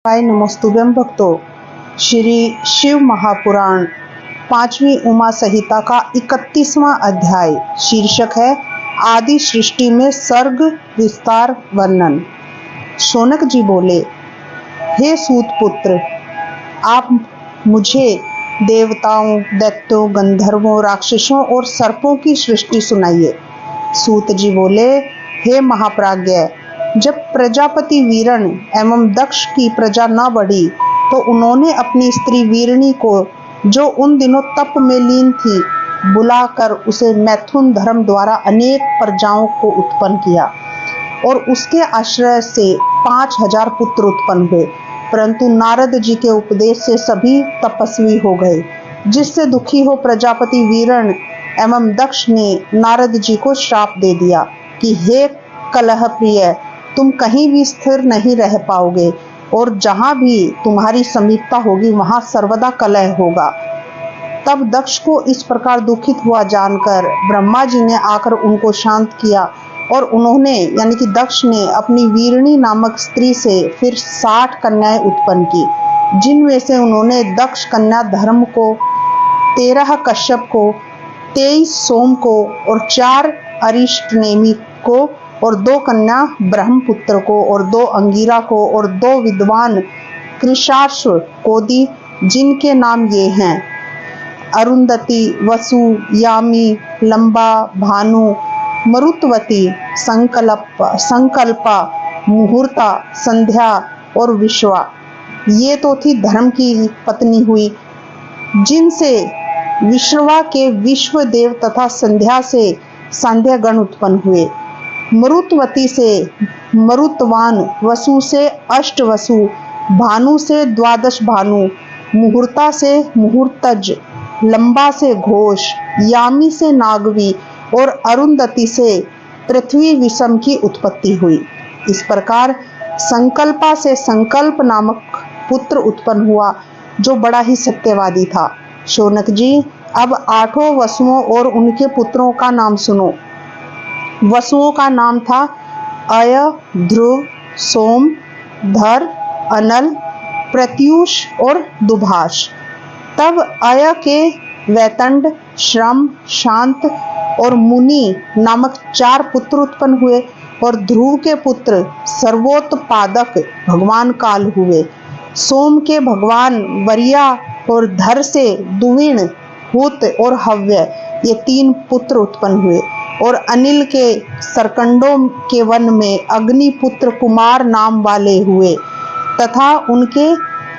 हाय नमस्तुभ्यं भक्तों। श्री शिव महापुराण पांचवी उमा संहिता का 31वां अध्याय शीर्षक है आदि सृष्टि में सर्ग विस्तार वर्णन। शौनक जी बोले, हे सूत पुत्र, आप मुझे देवताओं, दैत्यों, गंधर्वों, राक्षसों और सर्पों की सृष्टि सुनाइए। सूत जी बोले, हे महाप्राज्ञ, जब प्रजापति वीरण एवं दक्ष की प्रजा न बढ़ी तो उन्होंने अपनी स्त्री वीरणी को, जो उन दिनों तप में लीन थी, बुलाकर उसे मैथुन धर्म द्वारा अनेक प्रजाओं को उत्पन्न किया और उसके आश्रय से 5000 पुत्र उत्पन्न हुए। परंतु नारद जी के उपदेश से सभी तपस्वी हो गए, जिससे दुखी हो प्रजापति वीरण एवं दक्ष ने नारद जी को श्राप दे दिया कि हे कलह प्रिय, तुम कहीं भी स्थिर नहीं रह पाओगे और जहां भी तुम्हारी समीपता होगी वहां सर्वदा कलह होगा। तब दक्ष को इस प्रकार दुखित हुआ जानकर ब्रह्मा जी ने आकर उनको शांत किया और उन्होंने यानी कि दक्ष ने अपनी वीरणी नामक स्त्री से फिर 60 कन्याएं उत्पन्न की, जिनमें से उन्होंने दक्ष कन्या धर्म को, 13 कश्यप को, 23 सोम को और 4 अरिष्टनेमि को और 2 कन्या ब्रह्मपुत्र को और 2 अंगिरा को और 2 विद्वान कृशाश्व को दी, जिनके नाम ये हैं अरुंधति, वसु, यामी, लंबा, भानु, मरुतवती, संकल्पा, मुहूर्ता, संध्या और विश्वा। ये तो थी धर्म की पत्नी हुई, जिनसे विश्वा के विश्वदेव तथा संध्या से सांध्य गण उत्पन्न हुए। मरुतवती से मरुतवान, वसु से अष्टवसु, भानु से 12 भानु, मुहूर्ता से मुहूर्तज, लंबा से घोष, यामी से नागवी और अरुंधति से पृथ्वी विषम की उत्पत्ति हुई। इस प्रकार संकल्पा से संकल्प नामक पुत्र उत्पन्न हुआ, जो बड़ा ही सत्यवादी था। शौनक जी, अब 8 वसुओं और उनके पुत्रों का नाम सुनो। वसुओं का नाम था अय, ध्रुव, सोम, धर, अनल, प्रत्यूष और दुभाष। तब अय के वैतंड, श्रम, शांत और मुनि नामक 4 पुत्र उत्पन्न हुए और ध्रुव के पुत्र सर्वोत्पादक भगवान काल हुए। सोम के भगवान वरिया और धर से दुविण, हुत और हव्य, ये 3 पुत्र उत्पन्न हुए और अनिल के सरकंडों के वन में अग्निपुत्र कुमार नाम वाले हुए तथा उनके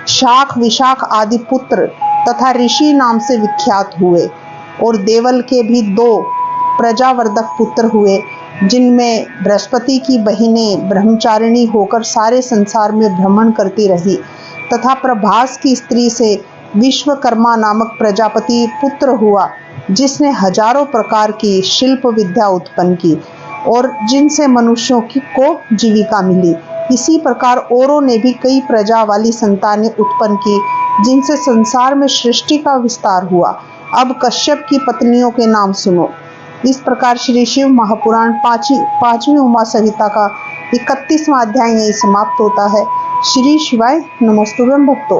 शाख विशाख आदि पुत्र तथा ऋषि नाम से विख्यात हुए। और देवल के भी 2 प्रजावर्धक पुत्र हुए, जिनमें बृहस्पति की बहिनें ब्रह्मचारिणी होकर सारे संसार में भ्रमण करती रही तथा प्रभास की स्त्री से विश्वकर्मा नामक प्रजापति पुत्र हुआ, जिसने हजारों प्रकार की शिल्प विद्या उत्पन्न की और जिनसे मनुष्यों को जीविका मिली। इसी प्रकार औरों ने भी कई प्रजा वाली संतानें उत्पन्न की, जिनसे संसार में सृष्टि का विस्तार हुआ। अब कश्यप की पत्नियों के नाम सुनो। इस प्रकार श्री शिव महापुराण पांचवी उमा संहिता का 31वां अध्याय यही समाप्त होता है। श्री शिवाय नमस्तुभ्यं भक्तों।